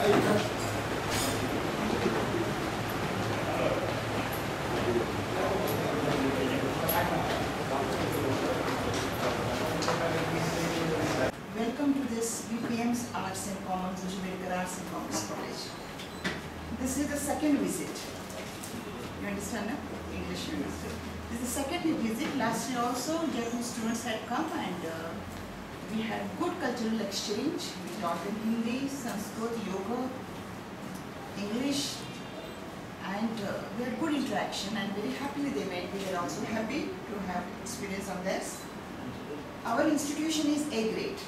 Welcome to this BPM's Arts and Commons, Joshi Bedekar Arts and Commons College. This is the second visit. You understand now? English University. This is the second visit. Last year also Japanese students had come and we had good cultural exchange. We taught them Hindi, Sanskrit, yoga, English, and we had good interaction and very happily they went. We were also happy to have experience on this. Our institution is A grade.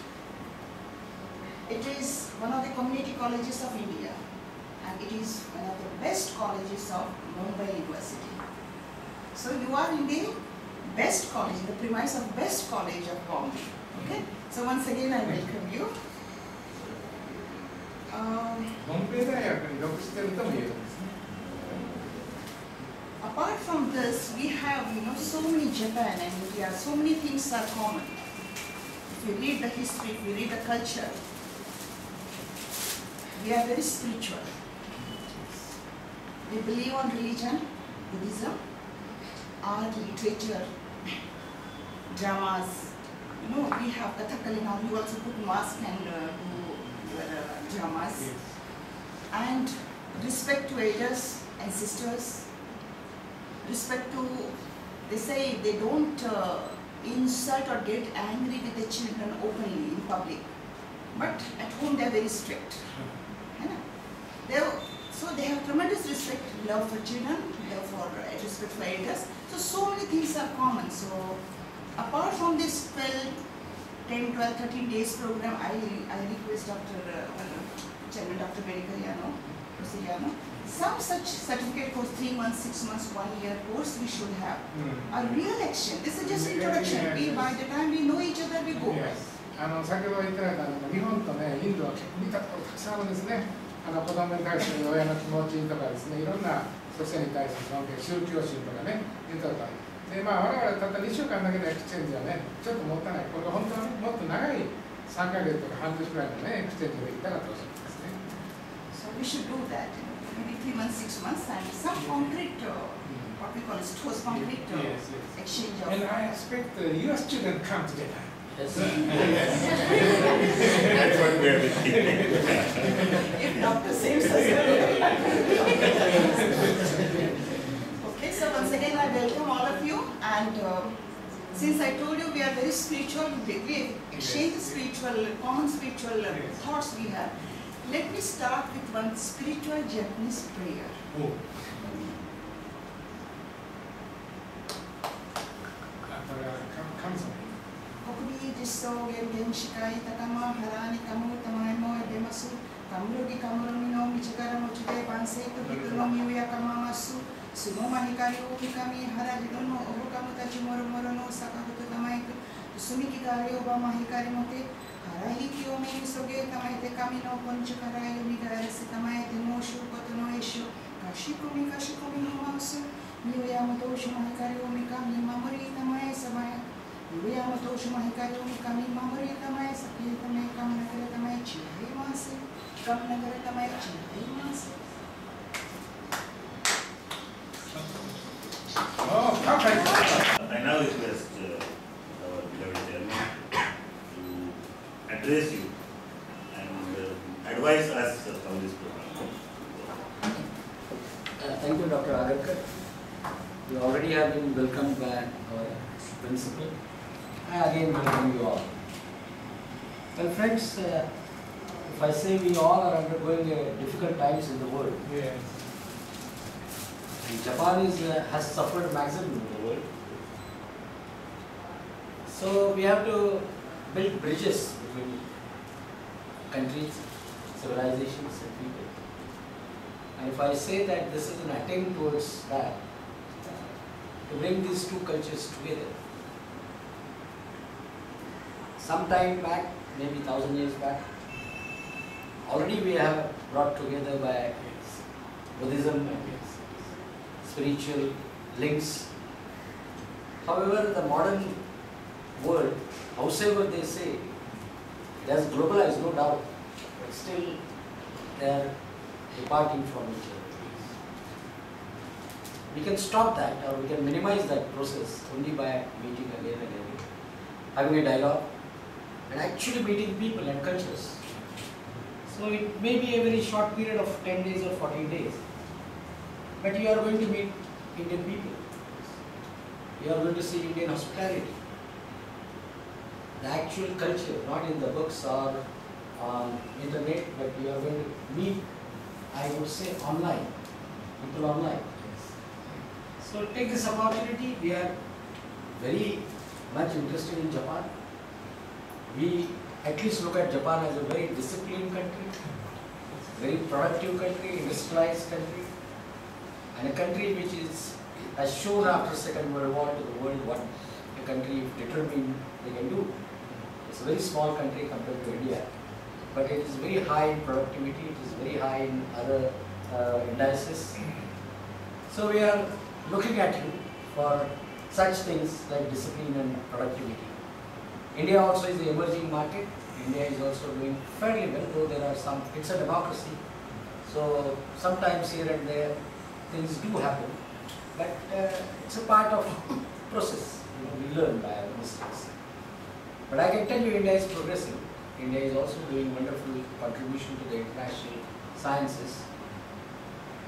It is one of the community colleges of India and it is one of the best colleges of Mandal University. So you are in the best college, the premise of best college of Bombay. Okay? So once again I welcome you. Apart from this, we have so many Japan and India, so many things are common. If we read the history, if we read the culture, we are very spiritual. We believe on religion, Buddhism, art, literature, dramas. We have Kathakali now. You also put mask and do your dramas. Yes. And respect to elders and sisters. Respect to, they say they don't insult or get angry with the children openly in public. But at home they are very strict. So they have tremendous respect, love for children, love for respect for elders. So many things are common. So apart from this 10, 12, 13 days program, I request Chairman Dr. Bedekar, Yano, Professor Yano, some such certificate course, 3 months, 6 months, 1 year course we should have. A real action. This is just introduction. By the time we know each other, we go. Yes. 先ほど言ってた日本とね、インドは見たことたくさんあるんですね。子供に対する親の気持ちとかですね、いろんな祖先に対する尊敬、宗教心とかね、言ったとか。で、我々たった2週間だけのエクチェンジはね、ちょっともったいない。これが本当はもっと長い3ヶ月とか半年くらいのね、エクチェンジができたかったとおっしゃってますね。So we should do that. Maybe 3 months, 6 months, and some concrete, what we call toast concrete exchange of. And I expect your students come to Japan. Yes. That's what we are thinking. If doctor saves us. Okay, so once again I welcome all of you, and since I told you we are very spiritual, we exchange spiritual, common spiritual thoughts we have. Let me start with one spiritual Japanese prayer. Oh. Kokubi jisso gen shikai takama harani kamu tamai mo demasu kamrugi kamurumi no michigara mochide bansei to hituno miuya kamamasu sumoma hikari o hikami harajido no ohukamu tachi moro moro no sakahuto tamai to sumiki kari obama hikari mote harai kiyo me soge tamai te kami no konchikarai migarase tamai te no shu koto no esho kashikomi no masu miuya moto shuma hikari o mikami mamori tamai samaya Vidya Shuma Hikari Kami Mamari Tamai Saki Tamai Kam Nagara Tamai Chihai Masi Kam Nagara Tamai Chihai Masi. Oh, perfect. I now request our beloved chairman to address you and advise us on this program. Thank you, Dr. Bedekar. You already have been welcomed by our principal. I again welcome you all. Well, friends, if I say we all are undergoing difficult times in the world, Yes. and Japan has suffered maximum in the world. So we have to build bridges between countries, civilizations, and people. And if I say that this is an attempt towards that, to bring these two cultures together. Some time back, maybe 1,000 years back, already we have brought together by Buddhism, spiritual links. However, the modern world, howsoever they say, it has globalized, no doubt, but still they are departing from each other. We can stop that, or we can minimize that process only by meeting again and again, having a dialogue, and actually meeting people and cultures. So it may be a very short period of 10 days or 14 days, but you are going to meet Indian people. You are going to see Indian hospitality. The actual culture, not in the books or on internet, but you are going to meet, I would say, online, people online. So take this opportunity. We are very much interested in Japan. We at least look at Japan as a very disciplined country, very productive country, industrialized country, and a country which has shown after Second World War to the world what a country if determined they can do. It's a very small country compared to India, but it is very high in productivity, it is very high in other indices. So we are looking at you for such things like discipline and productivity. India also is an emerging market. India is also doing fairly well, though there are some, it's a democracy. So sometimes here and there things do happen, but it's a part of process. We learn by our mistakes. But I can tell you India is progressing. India is also doing wonderful contribution to the international sciences.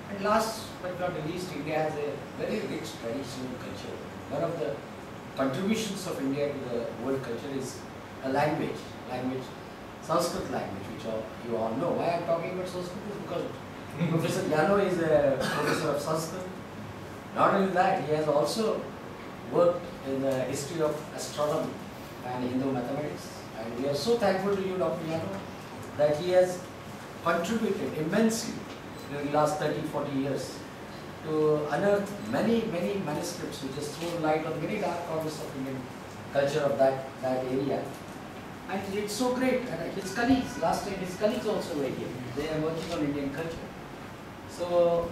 And last but not the least, India has a very rich traditional culture. One of the contributions of India to the world culture is a language, Sanskrit language, which you all know. Why I am talking about Sanskrit is because Professor Yano is a professor of Sanskrit. Not only that, he has also worked in the history of astronomy and Hindu mathematics. And we are so thankful to you, Dr. Yano, that he has contributed immensely during the last 30-40 years to unearth many manuscripts which has thrown light on many dark corners of Indian culture of that area. And it's so great. And his colleagues, last time his colleagues also were here. They are working on Indian culture. So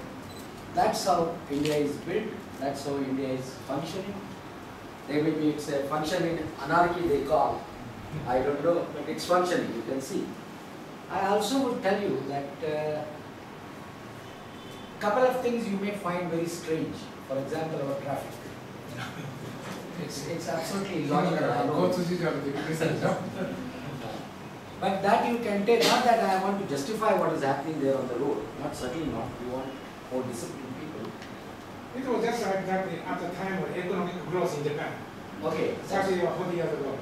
that's how India is built, that's how India is functioning. There may be, it's a function in anarchy they call. I don't know, but it's functioning, you can see. I also would tell you that couple of things you may find very strange. For example, our traffic. It's absolutely illogical. I know. But that you can take, not that I want to justify what is happening there on the road. Certainly not. We want more disciplined people. It was just exactly at the time of economic growth in Japan. Okay. It's actually 40 years ago.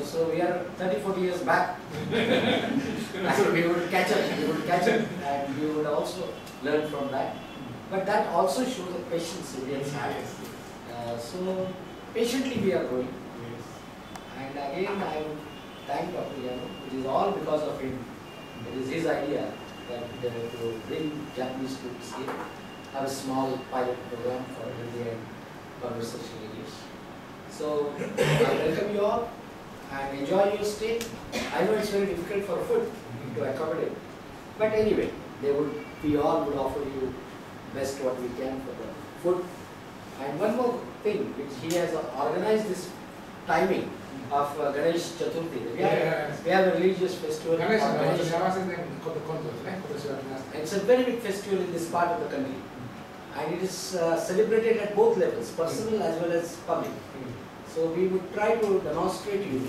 So we are 30-40 years back. And we would catch up, and we would also learn from that. But that also shows the patience Indians have. So patiently we are growing. And again I would thank Dr. Yano. It is all because of him. It is his idea that to bring Japanese students here, have a small pilot program for Hindi and conversational English. So I welcome you all and enjoy your stay. I know it's very difficult for food to accommodate, but anyway, we all would offer you best what we can for the food. And one more thing, which he has organized this timing of Ganesh Chaturthi. We have a religious festival. It's a very big festival in this part of the country, and it is celebrated at both levels, personal as well as public. So we would try to demonstrate you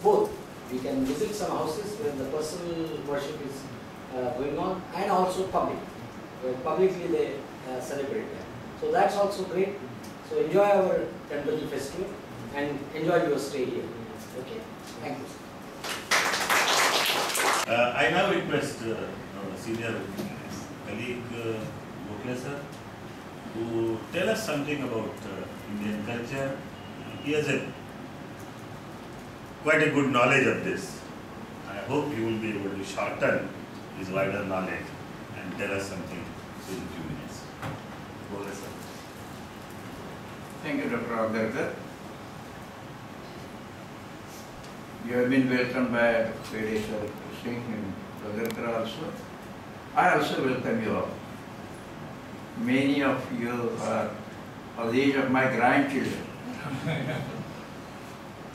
both. We can visit some houses where the personal worship is going on, and also public, where publicly they celebrate that. So that's also great. So enjoy our Ganpati festival and enjoy your stay here. Okay, thank you. I now request senior colleague Gokhale sir to tell us something about Indian culture. He has quite a good knowledge of this. I hope he will be able to shorten his wider knowledge and tell us something within a few minutes. Gokhale sir. Thank you, Dr. Agarkar. You have been welcomed by Dr. Bedekar Singh and Agarkar also. I also welcome you all. Many of you are of the age of my grandchildren.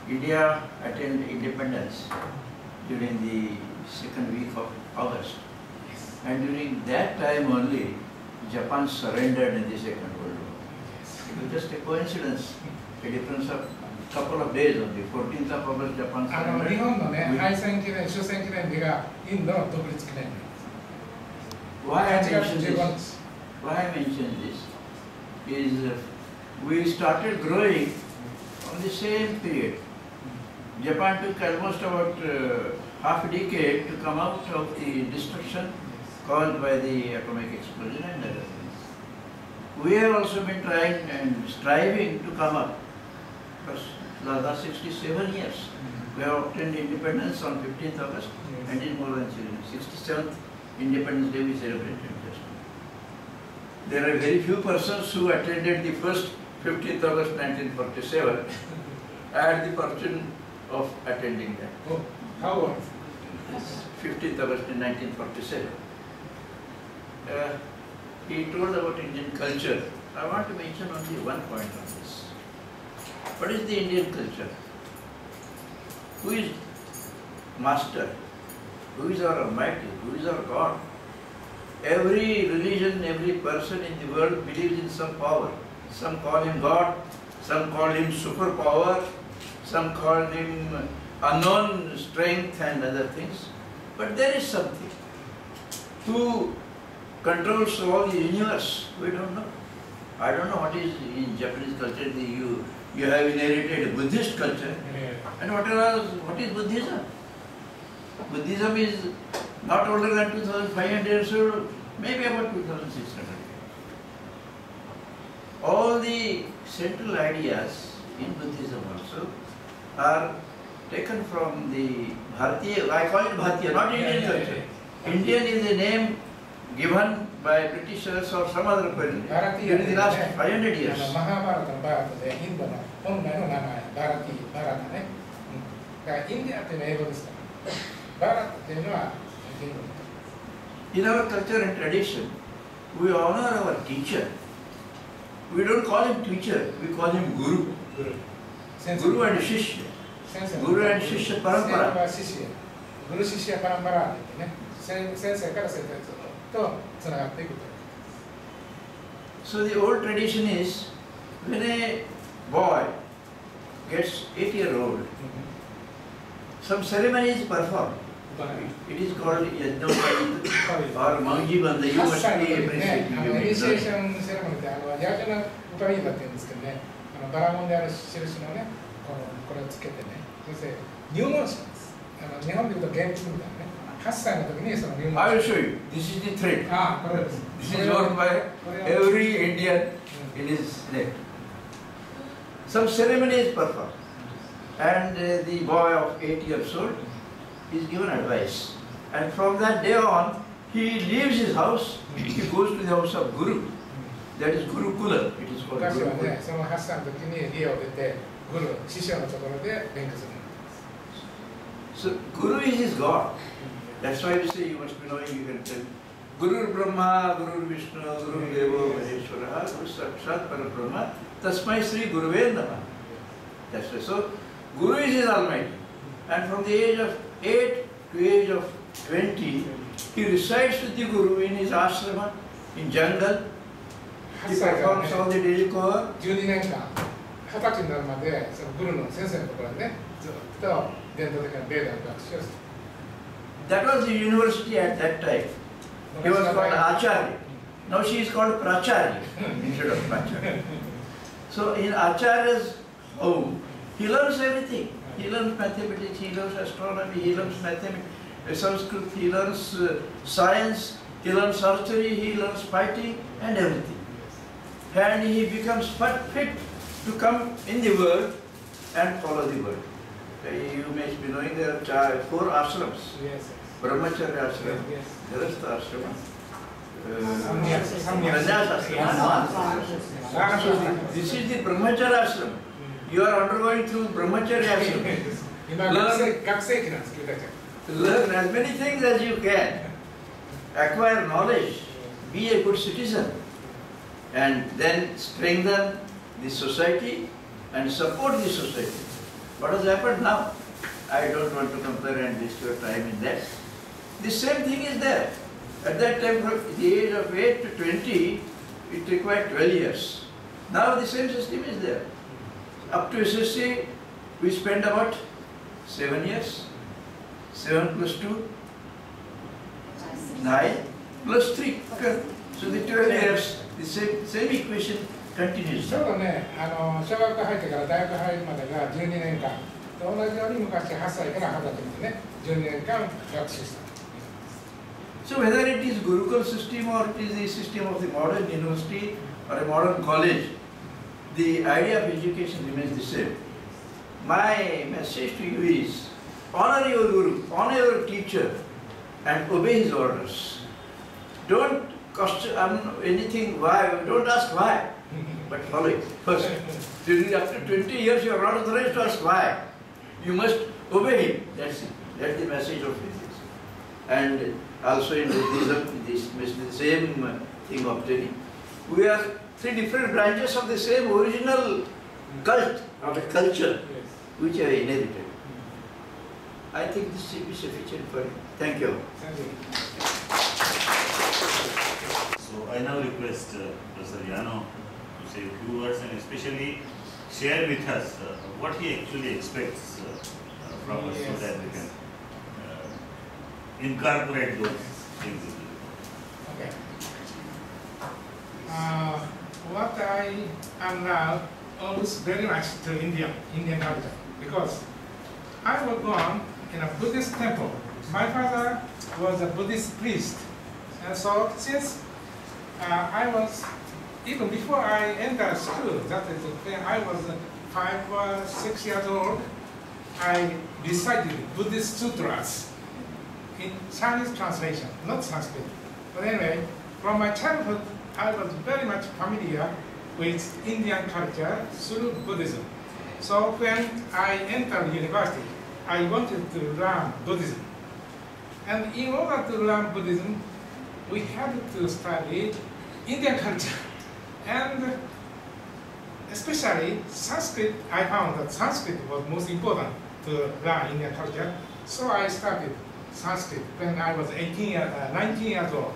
India attained independence during the second week of August. And during that time only, Japan surrendered in the Second World War. It was just a coincidence, a difference of couple of days only. 14th of August, Japan 日 surrendered. 本のね、敗戦記念、終戦記念日がインドの独立記念日。 Why I 8月 mention 15 this? 日。 Why I mention this is we started growing on the same period. Japan took almost about half a decade to come out of the destruction caused by the atomic explosion and other things. We have also been trying and striving to come up. Because last 67 years, we have obtained independence on 15th August, and in more than 67th Independence Day we celebrated just now. There are very few persons who attended the first 15th August 1947. I had the fortune of attending that. Oh, how was it? 15th August in 1947. He told about Indian culture. I want to mention only one point on this. What is the Indian culture? Who is master? Who is our Almighty? Who is our God? Every religion, every person in the world believes in some power. Some call him God, some call him superpower, some call him unknown strength and other things. But there is something. Who controls all the universe? We don't know. I don't know what is in Japanese culture. You have inherited a Buddhist culture. And what is Buddhism? Buddhism is not older than 2500 years old, maybe about 2600. All the central ideas in Buddhism also are taken from the Bharatiya, I call it Bharatiya, not Indian culture. Indian is a name given by Britishers or some other person during the last 500 years. マハーバラタのバラタでインドの本来の名前、バラティ、バラタね。だからインディアっていうのは英語ですから。バラタっていうのはインド。In our culture and tradition, we honor our teacher. We don't call him teacher, we call him Guru. Guru and Shishya. Guru and Shishya Parampara. グルシシアパランパラって言ってね、先生から先生とつながっていくと。So the old tradition is, when a boy gets 8-year-old, some ceremony is performed. It is called Yajna or Mangi Banda. You must be appreciating. イニシエーションセレモニーってヤジャナウパリーダって言うんですけどね、バラモンである印のね、これをつけてね、そして入門式です。日本でいうと原付みたいなね、8歳の時にその入門式。I will show you. This is the thread. これです。This is worn by every Indian in his neck. Some ceremony is performed, and the boy of 8 years old is given advice. And from that day on, he leaves his house, he goes to the house of Guru. That is Gurukula. It is called 昔は Gurukula. ね、その8歳の時に家を出て、グル、師匠のところで勉強する。So Guru is his God. That's why we say you must be knowing, you can tell. Guru Brahma, Guru Vishnu, Guru Deva, Maheshwara, Guru Sakshat Parabrahma, Tasmai Sri Guruve Namah. That's why. So Guru is his Almighty. And from the age of 8 to age of 20, he resides with the Guru in his ashrama, in jungle. He performs all the daily core. 12年間、20歳になるまで、そのグルの先生のところでね、ずっと伝統的なベーダの学習をする。That was the university at that time. He was called Acharya. Now she is called Pracharya instead of Pracharya. So in Acharya's home, he learns everything. He learns mathematics, he learns astronomy, he learns mathematics, Sanskrit, he learns science, he learns archery, he learns fighting and everything. And he becomes fit to come in the world and follow the world. You may be knowing there are 4 ashrams. Yes. Brahmacharya ashram, Yes. Dharastha ashram, Sannyas. Sannyas ashram. So this is the Brahmacharya ashram. You are undergoing through Brahmacharya ashram. 今学生期なんです、君たちは。Learn as many things as you can. Acquire knowledge. Be a good citizen. And then strengthen the society and support the society. What has happened now? I don't want to compare and waste your time in that. The same thing is there. At that time, from the age of 8 to 20, it required 12 years. Now the same system is there. Up to SSC, we spend about 7 years. 7 plus 2, 9 plus 3. Okay. So the 12 years, the same equation continues. ちょうどね、小学校入ってから大学入るまでが12年間。同じように昔8歳から20歳までね、12年間学習した。So whether it is Gurukul system or it is the system of the modern university or a modern college, the idea of education remains the same. My message to you is, honor your Guru, honor your teacher and obey his orders. Don't question anything why, don't ask why, but follow it first. After 20 years you are not authorized to ask why. You must obey him, that's it. That's the message of physics. And also in Buddhism, this is the same thing obtaining. We are 3 different branches of the same original cult, of a culture, which I inherited. I think this should be sufficient for you. Thank you. Thank you. So I now request Professor Yano to say a few words and especially share with us what he actually expects from us so that we can incorporate those things. Okay. What I am now owes very much to Indian culture because I was born in a Buddhist temple. My father was a Buddhist priest, and so since I was, even before I entered school, that is when I was 5 or 6 years old, I recited Buddhist sutras in Chinese translation, not Sanskrit. But anyway, from my childhood, I was very much familiar with Indian culture through Buddhism. So when I entered university, I wanted to learn Buddhism. And in order to learn Buddhism, we had to study Indian culture. And especially Sanskrit, I found that Sanskrit was most important to learn Indian culture. So I studied Sanskrit when I was 19 years old.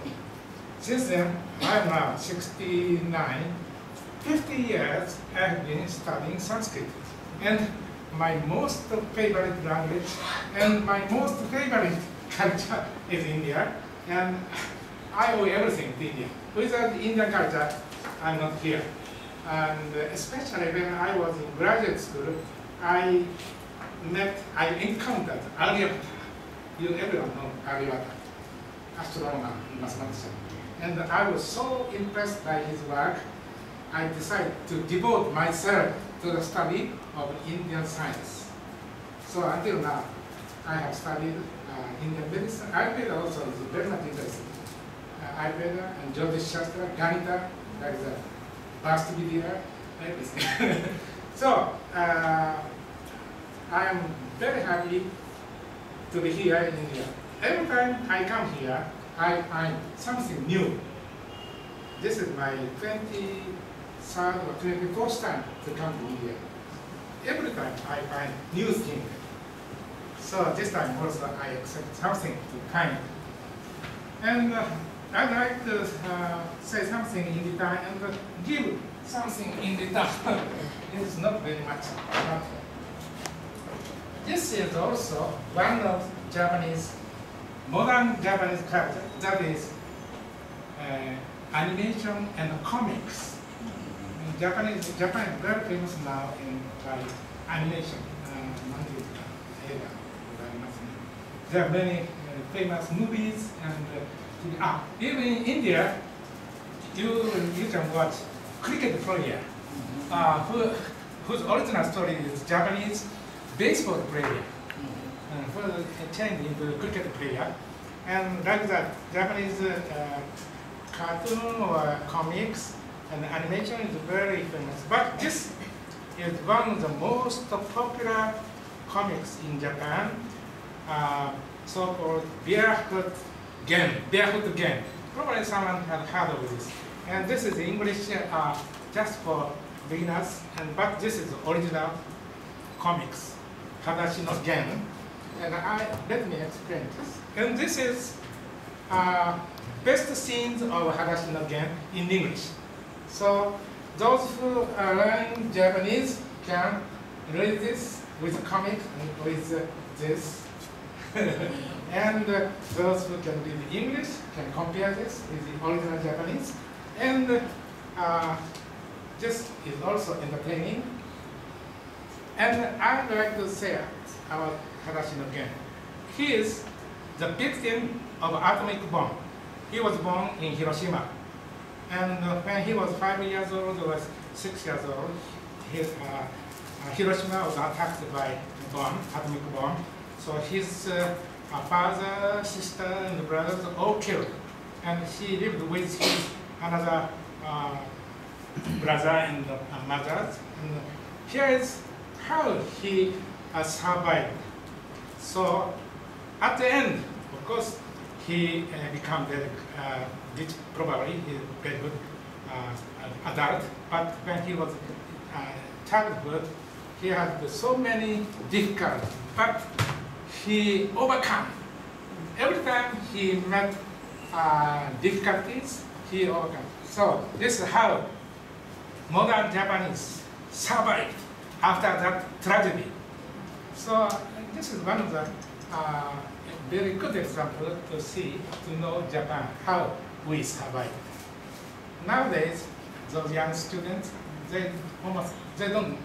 Since then, I am now 69. 50 years I have been studying Sanskrit. And my most favorite language and my most favorite culture is India. And I owe everything to India. Without Indian culture, I'm not here. And especially when I was in graduate school, I encountered Aryabhata. Everyone knows Aryabhata, astronomer, mathematician. And I was so impressed by his work, I decided to devote myself to the study of Indian science. So until now, I have studied Indian medicine. Ayurveda also is very much interesting. Ayurveda and Joshi Shastra, Ganita, that is a vast Vidya, everything. So I am very happy to be here in India. Every time I come here, I find something new. This is my 23rd or 24th time to come to India. Every time I find new thing. So this time also I accept something to find. And I'd like to say something in return and give something in return. It's not very much. But this is also one of Japanese, modern Japanese culture, that is animation and comics. Japan is very famous now in animation. There are many famous movies and even in India, you can watch cricket player whose original story is Japanese baseball player, who changed into cricket player, and like that Japanese cartoon or comics and animation is very famous. But this is one of the most popular comics in Japan, so-called Barefoot Game. Probably someone has heard of this. And this is English just for beginners, but this is original comics, Hadashi no Gen. And let me explain this. And this is best scenes of Harashi no Gen in English. So those who are learning Japanese can read this with a comic and with this. And those who can read English can compare this with the original Japanese. And this is also entertaining. And I'd like to say about Harashi no Gen. He is the victim of atomic bomb. He was born in Hiroshima. And when he was 5 years old or 6 years old, Hiroshima was attacked by a bomb, atomic bomb. So his father, sister, and brothers all killed. And he lived with his another brother and mother. And here is how he survived. So at the end, of course, he became very rich, probably he's very good adult. But when he was childhood, he had so many difficulties. But he overcome. Every time he met difficulties, he overcome. So this is how modern Japanese survived after that tragedy. So this is one of the very good example to see, to know Japan, how we survive. Nowadays, those young students, they don't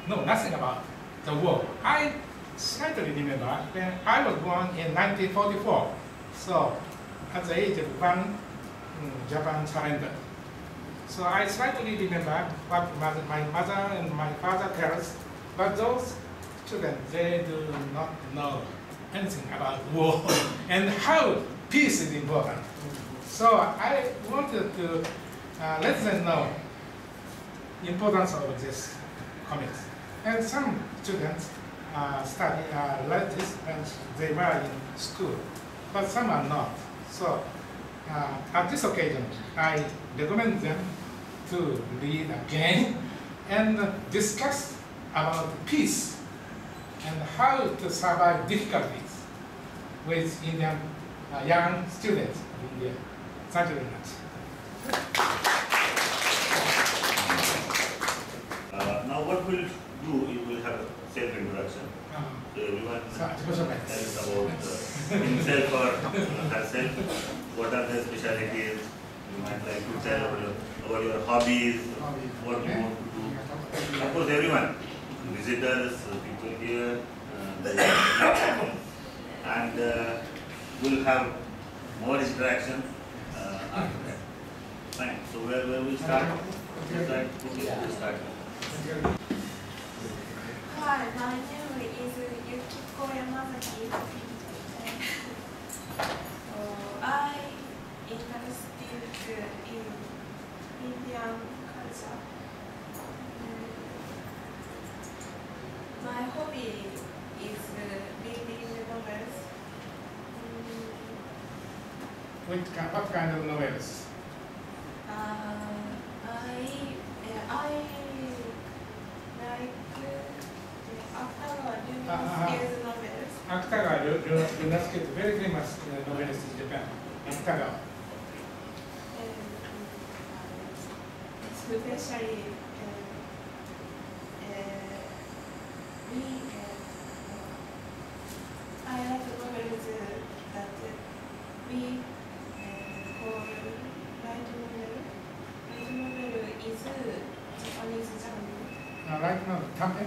know nothing about the war. I slightly remember when I was born in 1944. So at the age of 1, Japan surrendered. So I slightly remember what my mother and my father tell us, but those students, they do not know anything about war and how peace is important. So I wanted to let them know the importance of this comics. And some students read this when they were in school, but some are not. So at this occasion, I recommend them to read again and discuss about peace and how to survive difficulties with Indian young students of India. Thank you very much. Now what we'll do, you will have a self-introduction. So everyone tells about himself or herself. What are their specialities? You might like to tell about your hobbies, what you want to do. Of course, everyone, visitors, people here, and we'll have more interaction after that. Fine. So where will we start? We'll start. Hi, my name is Yukiko Yamazaki. I interested in Indian culture. My hobby is reading novels. What kind of novels? I like After novels. Akutagawa Ryunosuke is a very famous novelist in Japan. Akutagawa. Especially I like novels that we call light novel. Light novel is Japanese genre. Light novel, Thane?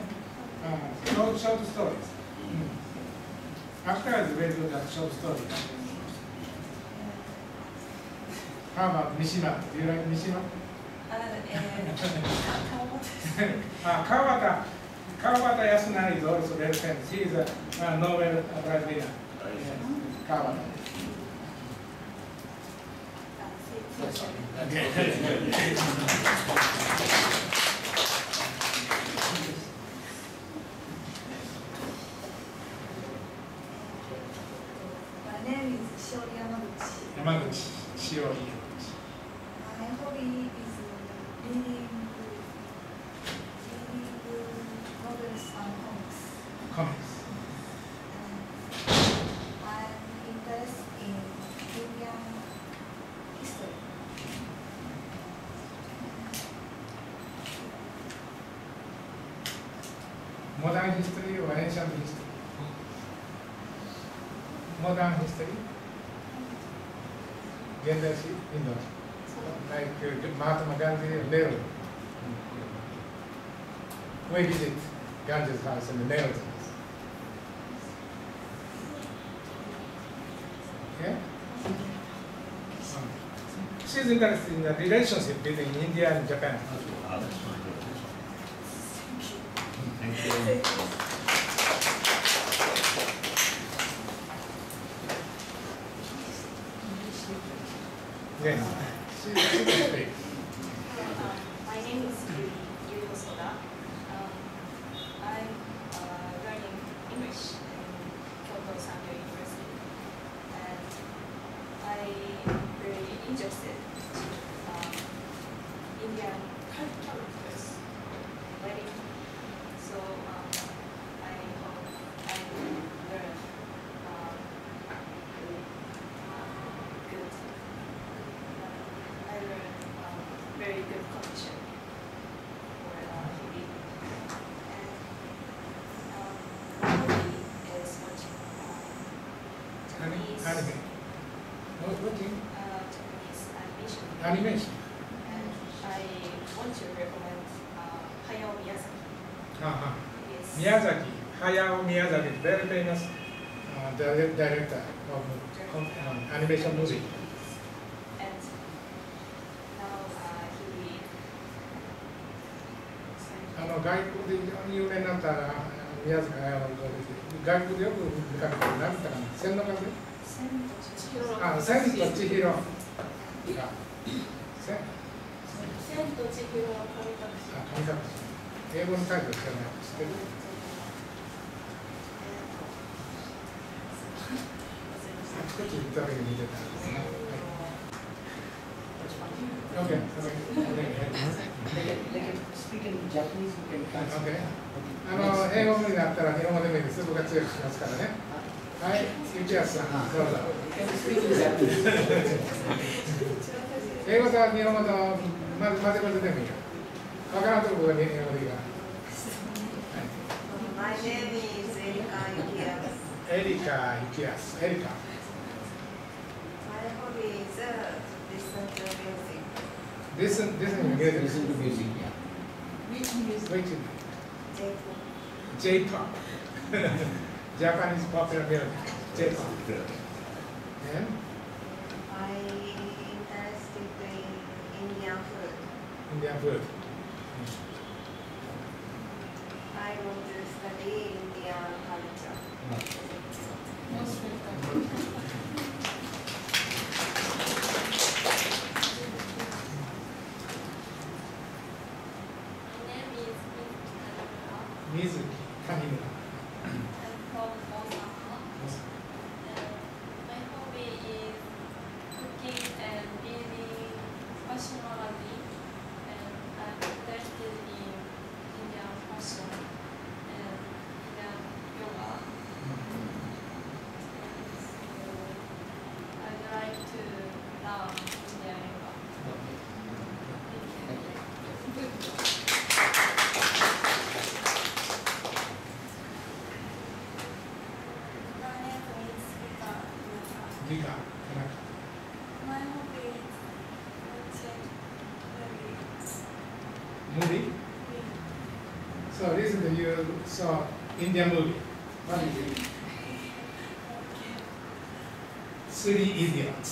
Short stories. Akutagawa is very good at short stories. How about Mishima? Do you like Mishima? Kawabata Yasunari is also very famous. He is a Nobel Prize winner. Kawabata. My name is Shiori Yamaguchi. Yamaguchi. Shiori. My hobby is reading novels and comics. Comics. I'm interested in Indian history. Modern history or ancient history? Modern history? Gender Indo. Like Mahatma Gandhi or Nehru. We visit Gandhi's house and Nehru's house. Okay? She's interested in the relationship between India and Japan. Thank you. Yes. She can speak. My name is Yano. I'm learning English in Kyoto Sangyo University, and I am very interested in Indian characters. So I hope I will learn good. I learn very good condition for Hindi. And my hobby is watching Japanese, Anime. Watching Japanese animation. animation. And I want to recommend Hayao Miyazaki. Yes. Miyazaki, Hayao Miyazaki, very famous director of animation movie. And now he 外国で非常に有名になった宮崎駿の外国でよく見かけてる何だったかな、千の風あ、千と千尋が千と千尋は神隠し。あ、神隠し英語のタイトル知らない。知ってるあちこち行った時に見てたんですね。OK。They can speak in Japanese, we can translate. OK。英語になったら日本語でもいいです。僕が強くしますからね。はい、雪安さん、どうぞ。英語と日本語と混ぜでもいいよ。わからんところが日本語でいいから。My name isエリカ・ユキアス。エリカ。My hobby is listen to music. Listen Listen to music, yeah. Which music? Which J-pop. J-pop. Japanese popular music. J-pop. And I interested in Indian food. Indian food. I want to study Indian culture. Most welcome. My name is Mizuki Tanimura. I'm from Osaka. My hobby is cooking and reading fashion magazine, and I'm interested in Indian fashion and Indian yoga. And so I'd like to learn Indian yoga. My name is Vidya. Lika. My hobby is watching Movie. So recently you saw Indian movie. What is it? Three Idiots.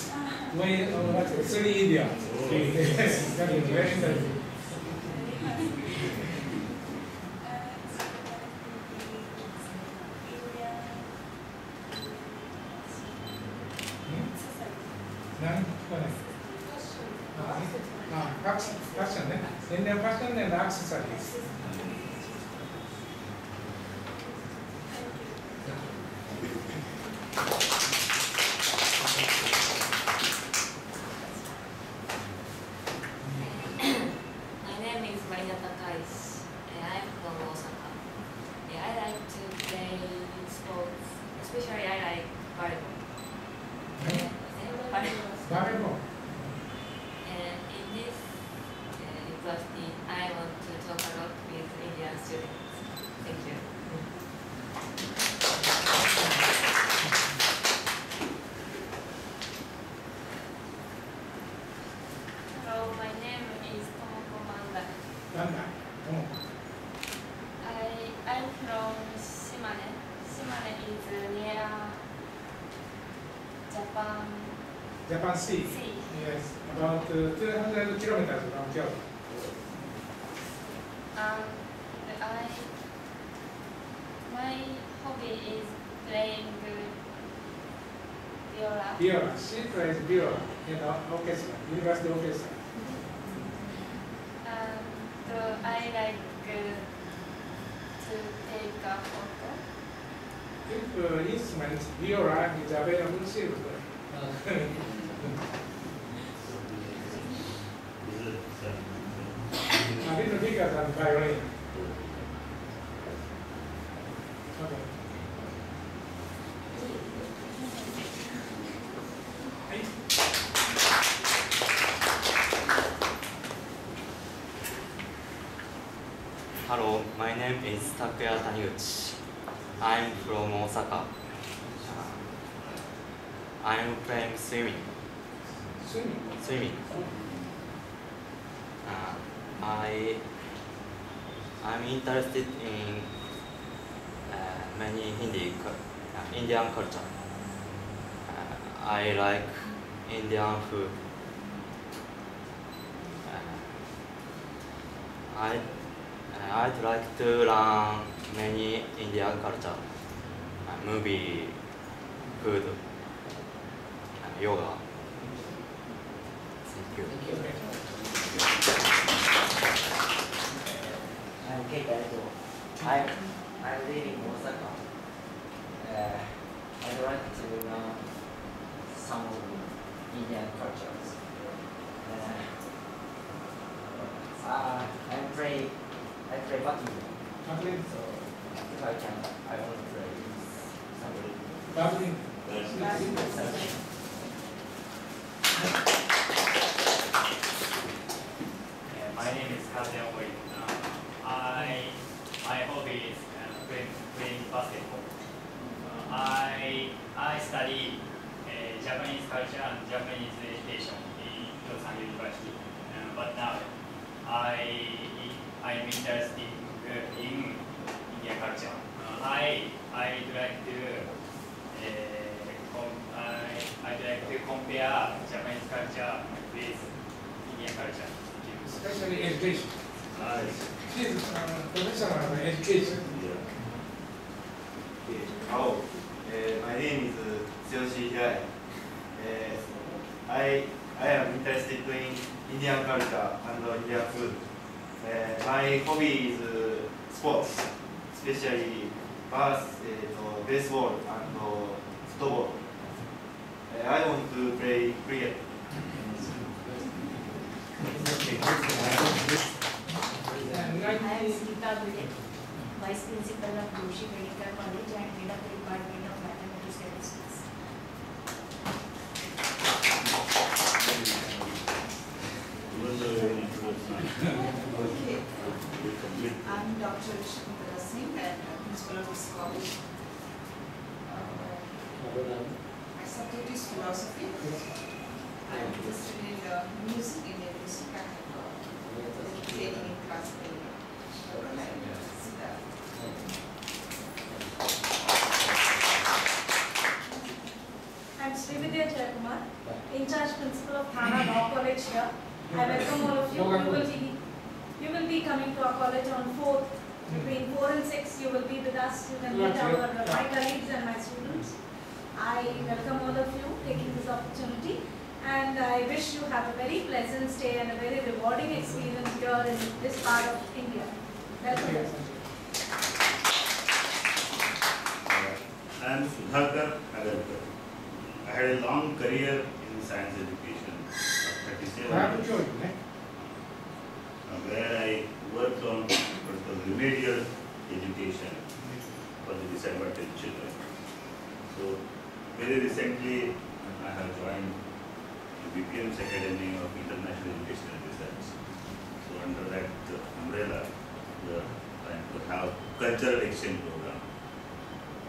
What's it? Three Idiots. Yes, that is very interesting.何聞こえないファッションね。Indian fashion and accessories. My name is I'm from Osaka. I like to play sports, especially I like volleyball. Very good. And in this university, I want to talk a lot with Indian students. Thank you. Hello, my name is Tomoko Mandal. Mandal. I'm from Shimane. Shimane is near Japan Japan Sea. Sea. Yes, about 200 kilometers from Kyoto. My hobby is playing viola. Viola. She plays viola in the orchestra, university orchestra. And I like to take a photo. If instrument viola is available, she will play. A little bigger than violin. Okay. Hello, my name is Takuya Taniguchi. I'm from Osaka. I'm playing swimming. Swimming. I'm interested in many Indian culture. I like Indian food. I'd like to learn many Indian culture, movie, food, yoga. Thank you. I'm Keita. I'm living in Osaka. I'd like to learn some Indian cultures. I play badminton. So if I can, I want to play with somebody. Badminton. My name is Kazuya Mori. My hobby is playing basketball. I study Japanese culture and Japanese education in Kyoto Sangyo University. But now I'm interested in Indian culture. I'd like to compare Japanese culture with Indian culture. Especially education. She is professional in education. Hello, my name is Joshi Bedekar. I am interested in Indian culture and Indian food. My hobby is sports, especially baseball and football. I want to play cricket. I am Vidya, Vice Principal of Joshi Bedekar College and Head of the Department of Mathematics Statistics. Okay. I'm Dr. Shakuntala Singh and Principal of this college. My subject is philosophy. I am interested in music, Indian music, and training in classical. I'm Vidya, in charge principal of Thane Law College here. I welcome all of you. You will be coming to our college on 4th. Between 4 and 6, you will be with us. You can meet my colleagues and my students. I welcome all of you taking this opportunity, and I wish you have a very pleasant stay and a very rewarding experience here in this part of India. Welcome. I am Sudhakar Agarkar. I had a long career in science education of 37 years, where I worked on what was remedial education for the disadvantaged children. So very recently I have joined BPM's Academy of International Educational Research. So under that umbrella, we are trying to have cultural exchange program.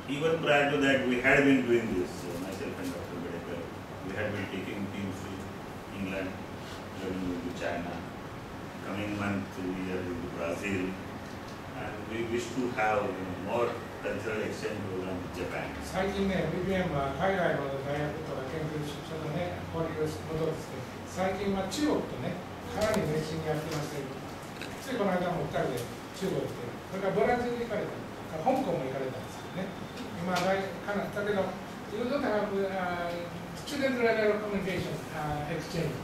Even prior to that, we had been doing this. Myself and Dr. Bedekar, we had been taking teams to England, going to China, coming month we are into Brazil, and we wish to have more cultural exchange program with Japan. 最近ね、BPM は海外の大学とか研究所とね、交流を戻って、最近は中国とね、かなり熱心にやってまして、ついこの間も2人で中国行って、それからブラジルに行かれた、香港も行かれたんですよね。今、だけど、you don't have student level communication exchange.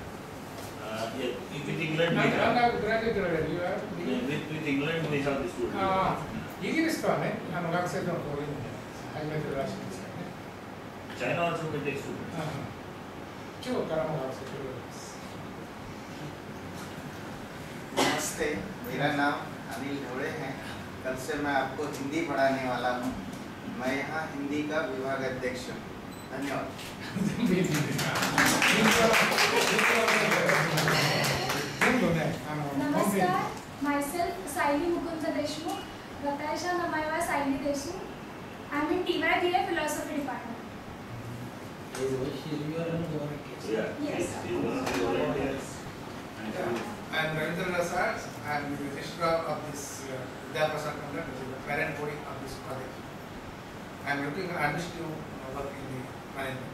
Yeah, with England we have. Undergraduate level, you have. With England we have this student. イギリスとはね、学生との交流も始めてるらしいですからね。China also will take students. 中国からも学生来るようです。नमस्ते, मेरा नाम अनिल ढोड़े है। कल से मैं आपको हिंदी पढ़ाने वाला हूँ। मैं यहाँ हिंदी का विभाग अध्यक्ष हूँ। धन्यवाद। नमस्कार, myself Saili Mukunda Deshmukh, Rataisha Namaiwa Saili Deshmukh. I'm in TYBA Philosophy Department. Yeah. Yes. I'm Ravindra Rasar. I'm the registrar of this Vidya Prasarak, which is the parent body of this project. I'm looking at administrative work in the management.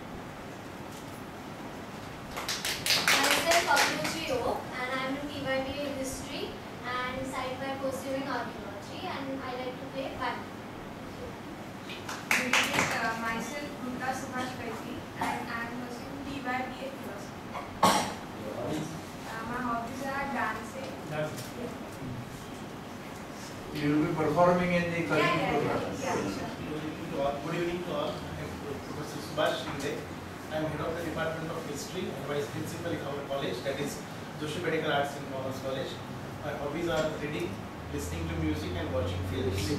Myself Abhiruchi O, and I'm in TYBA History and side by pursuing archaeology, and I like to play badminton. Myself Gupta Subhash Petty, and I'm pursuing TYBA Philosophy. My hobbies are dancing. You will be performing in the cultural program. Good evening to all. I am Professor Subhash Shinde. I am head of the Department of History and Vice Principal in our college, that is Joshi Bedekar Arts and Commerce College. My hobbies are reading, listening to music and watching films.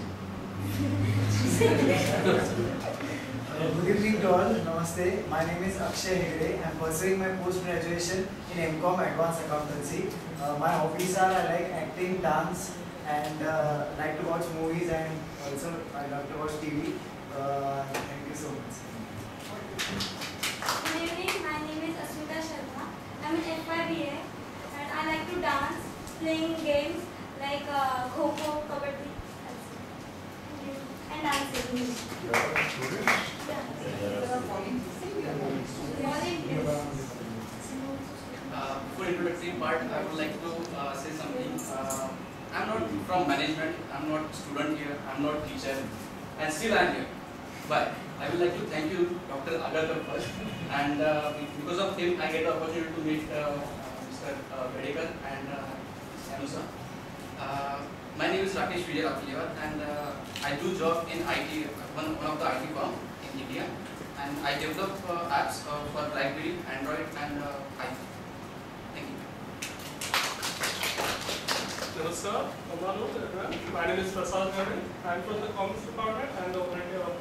Good evening to all. Namaste. My name is Akshay Hegde. I am pursuing my post-graduation in MCom Advanced Accountancy. My hobbies are I like acting, dance, and like to watch movies, and also I like to watch TV. Thank you so much. Good evening, my name is Asmita Sharma. I'm in FYBA and I like to dance, playing games like Kho-Kho, Kabaddi, and dancing. For introductory part, I would like to say something. I'm not from management, I'm not student here, I'm not teacher, and still I'm here. But I would like to thank you, Dr. Agarkar first, and because of him, I get the opportunity to meet Mr. Bedekar and Yano. My name is Rakesh Vijay, and I do job in IT, one of the IT firm in India, and I develop apps for BlackBerry, Android, and iPhone. Thank you. Namaskar, my name is Prasarak. I am from the Commerce Department and the operator of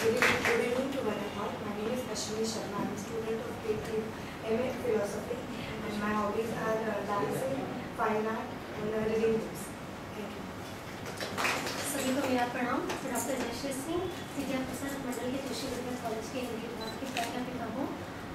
Good evening to one and all. My name is Ashwini Sharma. I am a student of MA Philosophy, and my hobbies are dancing, fine art, and reading books. Thank you. सभी को मेरा प्रणाम। Doctor Joshi Singh, Vidya Prasarak मंडल के Joshi Bedkar college के हिंदी विभाग की प्राध्यापिका हूँ।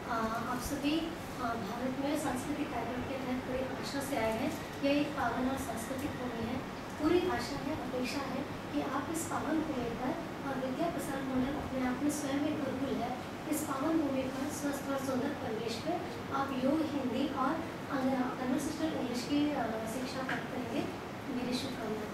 आप सभी भारत में सांस्कृतिक कार्यक्रम के तहत बड़ी आशा से आए हैं। यह एक पावन और सांस्कृतिक भूमि है। पूरी आशा है, अपेक्षा है कि आप इस पावन भूमि पर, और विद्या प्रसारक मंडल अपने आप में स्वयं एक गुरुकुल है, इस पावन भूमि पर स्वस्थ और सुंदर परिवेश पर आप योग, हिंदी और कन्वर्सेशनल इंग्लिश की शिक्षा प्राप्त करेंगे। मेरी शुभकामनाएं।